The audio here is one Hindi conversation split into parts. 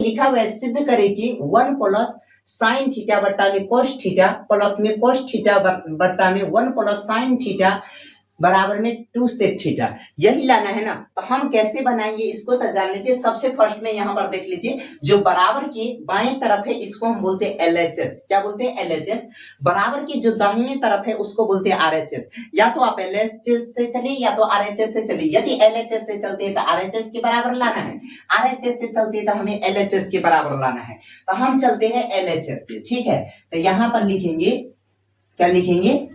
लिखा हुआ है सिद्ध करें कि 1 प्लस साइन थीटा बट्टा में कोस थीटा प्लस में कोस थीटा बट्टा में 1 प्लस साइन थीटा बराबर में 2 सेक थीटा, यही लाना है ना। तो हम कैसे बनाएंगे इसको तो जान लीजिए। सबसे फर्स्ट में यहाँ पर देख लीजिए, जो बराबर की बाएं तरफ है इसको हम बोलते हैं LHS। क्या बोलते हैं? LHS। बराबर की जो दाहिने तरफ है उसको बोलते हैं RHS। या तो आप LHS से चलिए या तो RHS से चलिए। यदि LHS से चलते हैं तो RHS के बराबर लाना है, RHS से चलते हैं तो हमें LHS के बराबर लाना है। तो हम चलते हैं LHS से, ठीक है। तो यहाँ पर लिखेंगे, क्या लिखेंगे?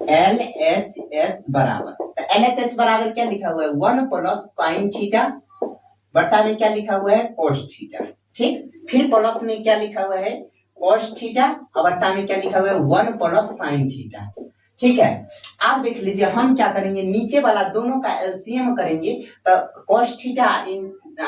LHS बराबर, तो LHS बराबर क्या लिखा हुआ है? 1 प्लस साइन थीटा बट्टा में क्या लिखा हुआ है? Cos theta. ठीक, फिर प्लस में क्या लिखा हुआ है? कोस थीटा और बट्टा में क्या लिखा हुआ है? 1 प्लस साइन थीटा। ठीक है, आप देख लीजिए हम क्या करेंगे, नीचे वाला दोनों का एलसीएम करेंगे तो कोस थीटा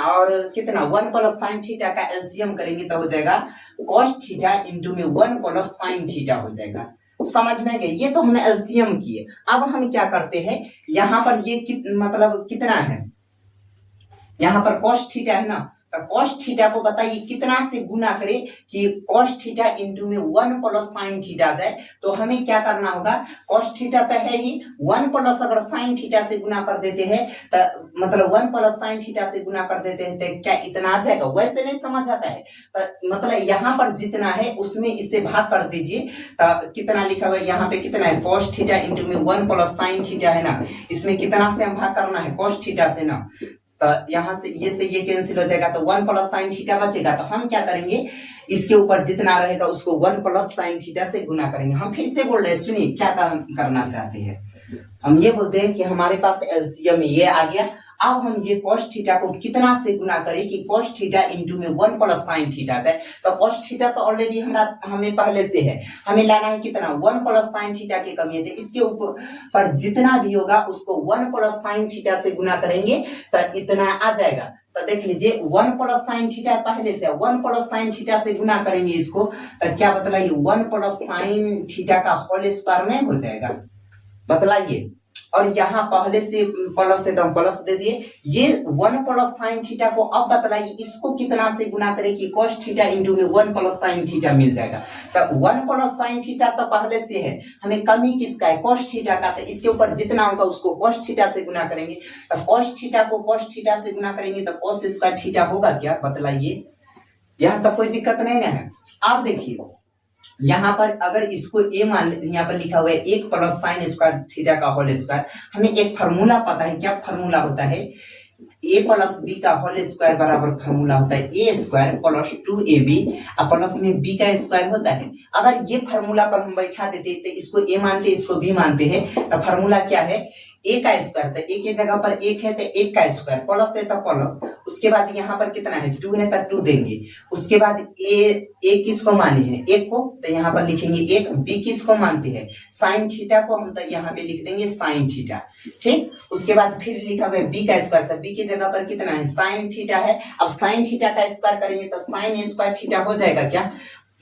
और कितना 1 प्लस साइन थीटा का एलसीएम करेंगे तो हो जाएगा कोस थीटा इंटू में 1 प्लस साइन थीटा हो जाएगा। समझ में गए? ये तो हमने एलसीएम किए। अब हम क्या करते हैं, यहाँ पर ये मतलब कितना है, यहाँ पर कोस थीटा है ना, तो कोस थीटा को बताइए कितना से गुना करें कि कोस थीटा इंटू में 1 प्लस साइन थीटा आ जाए। तो हमें क्या करना होगा, कोस थीटा तो है ही, 1 प्लस अगर साइन थीटा से गुना कर देते हैं तो मतलब 1 प्लस साइन थीटा से गुना कर देते हैं तो क्या इतना आ जाएगा? वैसे नहीं समझ आता है। तो मतलब यहाँ पर जितना है उसमें इससे भाग कर दीजिए तो कितना लिखा हुआ है यहाँ पे, कितना है? कोस थीटा इंटू में 1 प्लस साइन थीटा है ना, इसमें कितना से हम भाग करना है? कोस थीटा से ना। तो यहाँ से ये कैंसिल हो जाएगा तो 1 प्लस साइन थीटा बचेगा। तो हम क्या करेंगे, इसके ऊपर जितना रहेगा उसको 1 प्लस साइन थीटा से गुना करेंगे। हम फिर से बोल रहे हैं, सुनिए क्या करना चाहते हैं। हम ये बोलते हैं कि हमारे पास एलसीएम ये आ गया। अब हम ये कोस थीटा को कितना से गुना करें कि कोस थीटा इंटू में 1 प्लस साइन थीटा जाए। तो कोस थीटा तो ऑलरेडी हमें पहले से है, हमें लाना है कितना? 1 प्लस साइन थीटा की कमी है, तो इसके ऊपर पर जितना भी होगा उसको 1 प्लस साइन थीटा से गुना करेंगे तो इतना आ जाएगा। तो देख लीजिए 1 प्लस साइन थीटा पहले से, 1 प्लस साइन थीटा से गुना करेंगे इसको तो क्या बतलाइए? 1 प्लस साइन थीटा का होल स्क्वायर में हो जाएगा, बतलाइए। और यहाँ पहले से प्लस से तो हम प्लस दे दिए। ये 1 प्लस साइन थीटा को अब बतलाइए इसको कितना से गुना करें कि कोस थीटा इंटू में 1 प्लस साइन थीटा मिल जाएगा। तो 1 प्लस साइन थीटा तो पहले से है, हमें कमी किसका है? कोस थीटा का। तो इसके ऊपर जितना होगा उसको कोस थीटा से गुना करेंगे। तो कोस थीटा को कोस थीटा से गुना करेंगे तो कोस स्क्वायर थीटा होगा क्या? बतलाइए। यहाँ तक कोई दिक्कत नहीं ना है। आप देखिए यहाँ पर अगर इसको ए मान, यहाँ पर लिखा हुआ है 1 प्लस साइन स्क्वायर थीटा का होल स्क्वायर। हमें एक फार्मूला पता है, क्या फार्मूला होता है? a प्लस बी का होल स्क्वायर बराबर फार्मूला होता है a स्क्वायर प्लस 2ab और प्लस में b का स्क्वायर होता है। अगर ये फार्मूला पर हम बैठा देते तो इसको a मानते इसको b मानते हैं तो फार्मूला क्या है? a का स्क्वायर। तो a के जगह पर 1 है तो 1 का स्क्वायर, प्लस है तो प्लस, उसके बाद यहाँ पर कितना है? 2 है तो 2 देंगे। उसके बाद a किसको माने हैं? 1 को, तो यहाँ पर लिखेंगे 1। b किसको मानते हैं? साइन थीटा को, हम तो यहाँ पे लिख देंगे साइन थीटा। ठीक, उसके बाद फिर लिखा हुआ है b का स्क्वायर, तो b की जगह पर कितना है? साइन थीटा है। अब साइन थीटा का स्क्वायर करेंगे तो साइन स्क्वायर थीटा हो जाएगा क्या?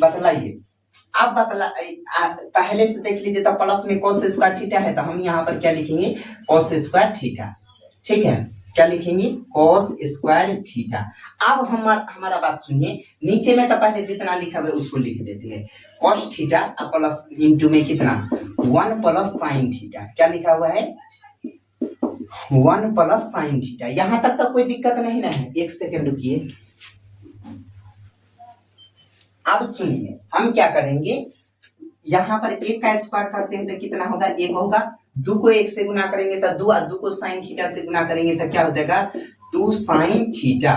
बतलाइए। अब पहले से देख लीजिए तो प्लस में कोस स्क्वायर थीटा है तो हम यहाँ पर क्या लिखेंगे? कोस स्क्वायर थीटा। ठीक है, क्या लिखेंगे? कोस स्क्वायर थीटा। अब हमारा बात सुनिए, नीचे में तो पहले जितना लिखा हुआ है उसको लिख देते हैं। कोस थीटा प्लस इंटू में कितना? 1 प्लस साइन थीटा। क्या लिखा हुआ है? 1 प्लस साइन थीटा। यहां तक तो कोई दिक्कत नहीं ना है? एक सेकेंड रुकिए। अब सुनिए हम क्या करेंगे, यहाँ पर 1 का स्क्वायर करते हैं तो कितना होगा? 1 होगा। 2 को 1 से गुना करेंगे तो 2, 2 को साइन थीटा से गुना करेंगे तो क्या हो जाएगा? 2 साइन थीटा।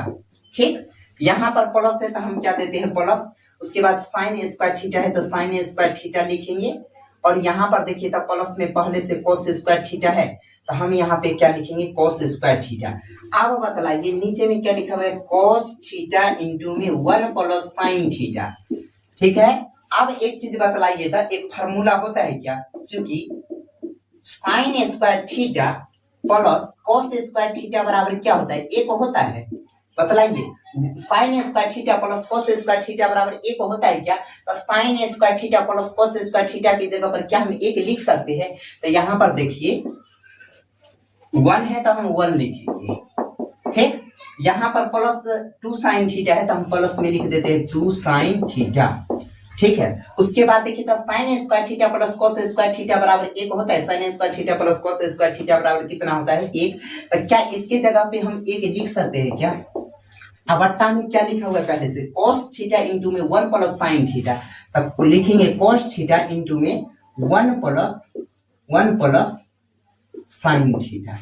ठीक, यहाँ पर प्लस है तो हम क्या देते हैं? प्लस। उसके बाद साइन स्क्वायर थीटा है तो साइन स्क्वायर थीटा लिखेंगे। और यहाँ पर देखिए तो प्लस में पहले से कोस स्क्वायर थीटा है तो हम यहाँ पे क्या लिखेंगे? कोस स्क्वायर थीटा। अब बतलाइए नीचे में क्या लिखा हुआ है? कोस थीटा इंटू में 1 प्लस साइन थीटा। ठीक है, अब एक चीज बतलाइए था, एक फार्मूला होता है क्या? क्योंकि sine square theta plus cos square theta बराबर क्या होता है? 1 होता है। बतलाइए, sine square theta plus cos square theta बराबर 1 होता है क्या? तो sine square theta plus cos square theta की जगह पर क्या हम 1 लिख सकते हैं? तो यहाँ पर देखिए 1 है तो हम 1 लिखेंगे। ठीक, यहाँ पर प्लस 2 साइन थीटा है तो हम प्लस में लिख देते हैं 2 साइन थीटा, ठीक है। उसके बाद देखिए तो sine square theta plus cos square theta बराबर 1 होता है। Sign square theta plus cos square theta बराबर कितना होता है 1। तो क्या इसके जगह पे हम 1 लिख सकते हैं क्या? अब बट्टा में क्या लिखा हुआ है पहले से, cos थीटा इंटू में 1 प्लस साइन थीटा, तब लिखेंगे cos थीटा इंटू में 1 प्लस साइन थीटा,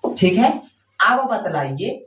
ठीक है। अब बतलाइए,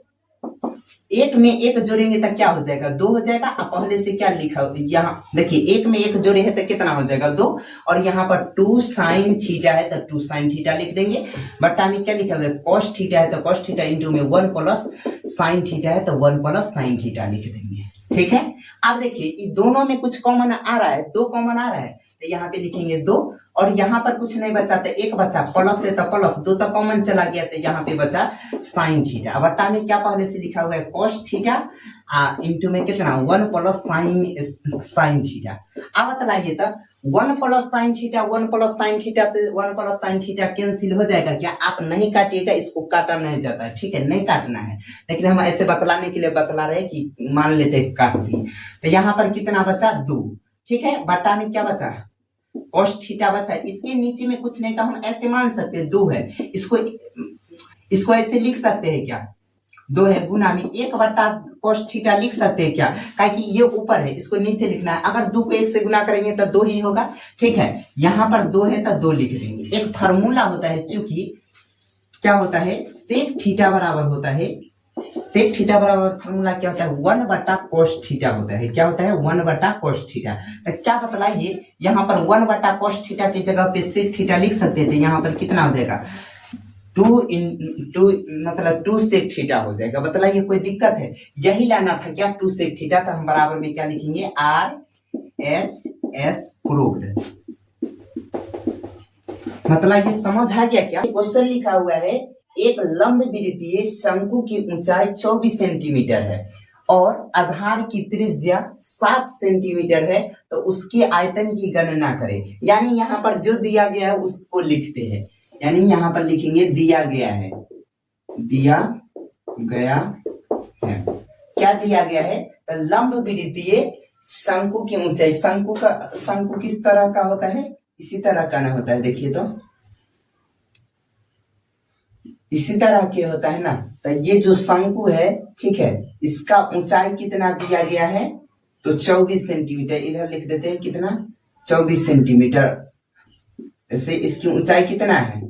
एक में एक जोड़ेंगे तो क्या हो जाएगा 2 हो जाएगा। अब पहले से क्या लिखा यहाँ देखिए, एक में एक जोड़े है तो कितना हो जाएगा 2, और यहाँ पर 2 साइन थीटा है तो 2 साइन थीटा लिख देंगे। बट्टा में क्या लिखा हुआ है cos थीटा है तो cos थीटा इंटू में 1 प्लस साइन थीटा है तो 1 प्लस साइन थीटा लिख देंगे, ठीक है। अब देखिए दोनों में कुछ कॉमन आ रहा है, 2 कॉमन आ रहा है तो यहाँ पे लिखेंगे 2, और यहाँ पर कुछ नहीं बचा तो एक बचा, प्लस है तो प्लस 2 तो कॉमन चला गया तो यहाँ पे बचा साइन थीटा। अब बट्टा में क्या पहले से लिखा हुआ है cos थीटा इंटू में कितना 1 प्लस साइन थीटा। अब बतलाइए तो 1 plus sine theta 1 plus sine theta से 1 प्लस साइन थीटा कैंसिल हो जाएगा क्या? आप नहीं काटिएगा, इसको काटा नहीं जाता है, ठीक है, नहीं काटना है, लेकिन हम ऐसे बतलाने के लिए बतला रहे हैं कि मान लेते हैं काट दिए। तो यहाँ पर कितना बचा 2, ठीक है। बट्टा में क्या बचा cos थीटा बचा। इसके नीचे में कुछ नहीं तो हम ऐसे मान सकते हैं 2 है, इसको ऐसे लिख सकते हैं क्या 2 है गुना में 1 बट्टा cos थीटा लिख सकते हैं क्या? क्योंकि ये ऊपर है, इसको नीचे लिखना है। अगर 2 को 1 से गुना करेंगे तो 2 ही होगा, ठीक है। यहाँ पर 2 है तो 2 लिख देंगे। एक फार्मूला होता है, चूंकि क्या होता है सेक थीटा बराबर होता है, सेक थीटा बराबर फार्मूला क्या होता है 1 बटा cos थीटा होता है। क्या होता है 1 बटा cos थीटा। तो क्या बतलाइए, यहाँ पर 1 बटा cos थीटा की जगह पे सेक थीटा लिख सकते थे। यहाँ पर कितना हो जाएगा 2 मतलब 2 सेक थीटा हो जाएगा। बतलाइए कोई दिक्कत है? यही लाना था क्या 2 सेक थीटा। तो हम बराबर में क्या लिखेंगे RHS प्रूव्ड। मतलब ये समझ आ गया क्या? क्वेश्चन लिखा हुआ है एक लंब वृत्तीय शंकु की ऊंचाई 24 सेंटीमीटर है और आधार की त्रिज्या 7 सेंटीमीटर है, तो उसके आयतन की गणना करें। यानी यहाँ पर जो दिया गया है उसको लिखते हैं, यानी यहाँ पर लिखेंगे दिया गया है, दिया गया है। क्या दिया गया है? तो लंब वृत्तीय शंकु की ऊंचाई, शंकु किस तरह का होता है? इसी तरह का ना होता है, देखिए तो इसी तरह के होता है ना। तो ये जो शंकु है, ठीक है, इसका ऊंचाई कितना दिया गया है? तो 24 सेंटीमीटर। इधर लिख देते हैं कितना 24 सेंटीमीटर। ऐसे इसकी ऊंचाई कितना है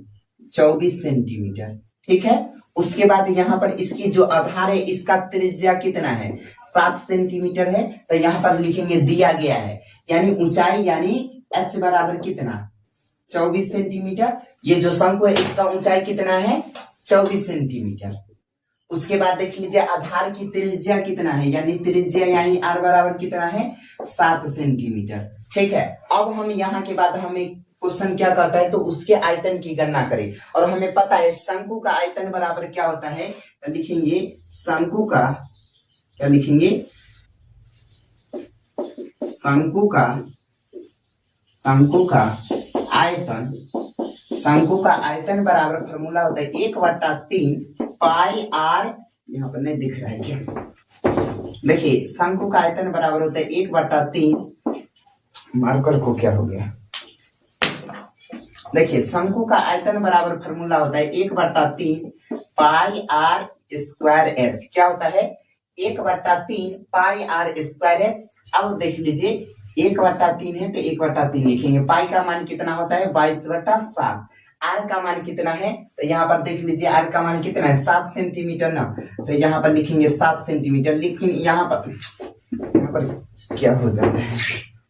24 सेंटीमीटर, ठीक है। उसके बाद यहाँ पर इसकी जो आधार है इसका त्रिज्या कितना है 7 सेंटीमीटर है। तो यहाँ पर लिखेंगे दिया गया है, यानी ऊंचाई यानी h बराबर कितना 24 सेंटीमीटर। ये जो शंकु है इसका ऊंचाई कितना है 24 सेंटीमीटर। उसके बाद देख लीजिए आधार की त्रिज्या कितना है, यानी त्रिज्या यानी r बराबर कितना है 7 सेंटीमीटर, ठीक है। अब हम यहाँ के बाद हमें क्वेश्चन क्या कहता है, तो उसके आयतन की गणना करें। और हमें पता है शंकु का आयतन बराबर क्या होता है, तो लिखेंगे शंकु का, क्या लिखेंगे शंकु का आयतन बराबर फॉर्मूला होता है 1/3 पाई r। यहाँ पर नहीं दिख रहा है क्या, देखिए शंकु का आयतन बराबर होता है 1/3, मार्कर को क्या हो गया, देखिए शंकु का आयतन बराबर फॉर्मूला होता है 1/3 पाई r स्क्वायर h। क्या होता है 1/3 पाई r स्क्वायर h। अब देख लीजिए 1/3 है तो 1/3 लिखेंगे। पाई का मान कितना होता है 22/7। r का मान कितना है, तो यहाँ पर देख लीजिए r का मान कितना है 7 सेंटीमीटर ना, तो यहाँ पर लिखेंगे 7 सेंटीमीटर। लेकिन यहाँ पर क्या हो जाता है,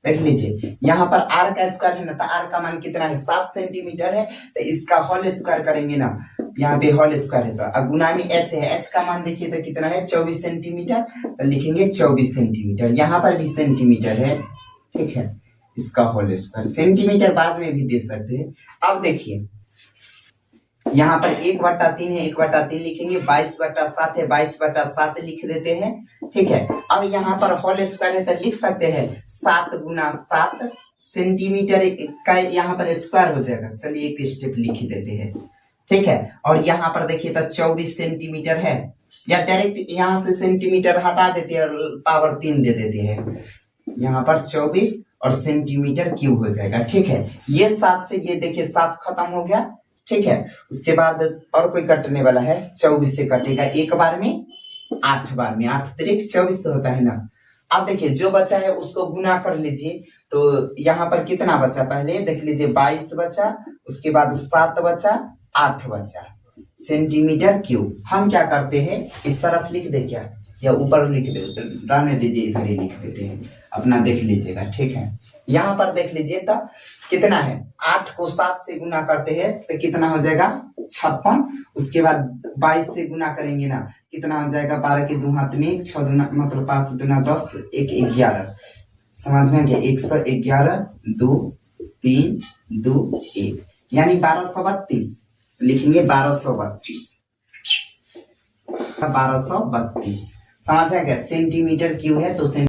देख लीजिए यहाँ पर r का स्क्वायर है ना, तो r का मान कितना है 7 सेंटीमीटर है, तो इसका होल स्क्वायर करेंगे ना, यहाँ पे होल स्क्वायर है तो गुना में h है, h का मान देखिए तो कितना है 24 सेंटीमीटर, तो लिखेंगे 24 सेंटीमीटर। यहाँ पर भी सेंटीमीटर है, ठीक है, इसका होल स्क्वायर। सेंटीमीटर बाद में भी दे सकते हैं। अब देखिए यहाँ पर 1/3 है, 1/3 लिखेंगे, 22/7 है, 22/7 लिख देते हैं, ठीक है। अब यहाँ पर होल स्क्वायर है तो लिख सकते हैं 7 गुना 7 सेंटीमीटर का यहाँ पर स्क्वायर हो जाएगा। चलिए एक स्टेप लिख देते हैं, ठीक है। और यहाँ पर देखिए तो 24 सेंटीमीटर है, या डायरेक्ट यहाँ से सेंटीमीटर हटा देते हैं और पावर 3 दे देते हैं, यहाँ पर 24 और सेंटीमीटर क्यूब हो जाएगा। ठीक है, ये 7 से ये देखिए 7 खत्म हो गया। ठीक है, उसके बाद और कोई कटने वाला है, 24 से कटेगा एक बार में, 8 बार में, 8 तिरिक 24 होता है ना। अब देखिए जो बचा है उसको गुना कर लीजिए, तो यहाँ पर कितना बचा पहले देख लीजिए, 22 बचा, उसके बाद 7 बचा, 8 बचा सेंटीमीटर क्यूब। हम क्या करते हैं, इस तरफ लिख दे क्या, या ऊपर लिख दे, रहने दीजिए, इधर ही लिख देते हैं, अपना देख लीजिएगा। ठीक है, यहाँ पर देख लीजिए तो कितना है, 8 को 7 से गुना करते हैं तो कितना हो जाएगा 56। उसके बाद 22 से गुना करेंगे ना, कितना हो जाएगा, 12 के 2 हाथ में 6 दूना मतलब 5 दूना 10, 1 11, समझ में गया, 111, 2 3 2 1, यानी 1232 लिखेंगे, 1232 1232, समझ आ गया। सेंटीमीटर क्यूब है तो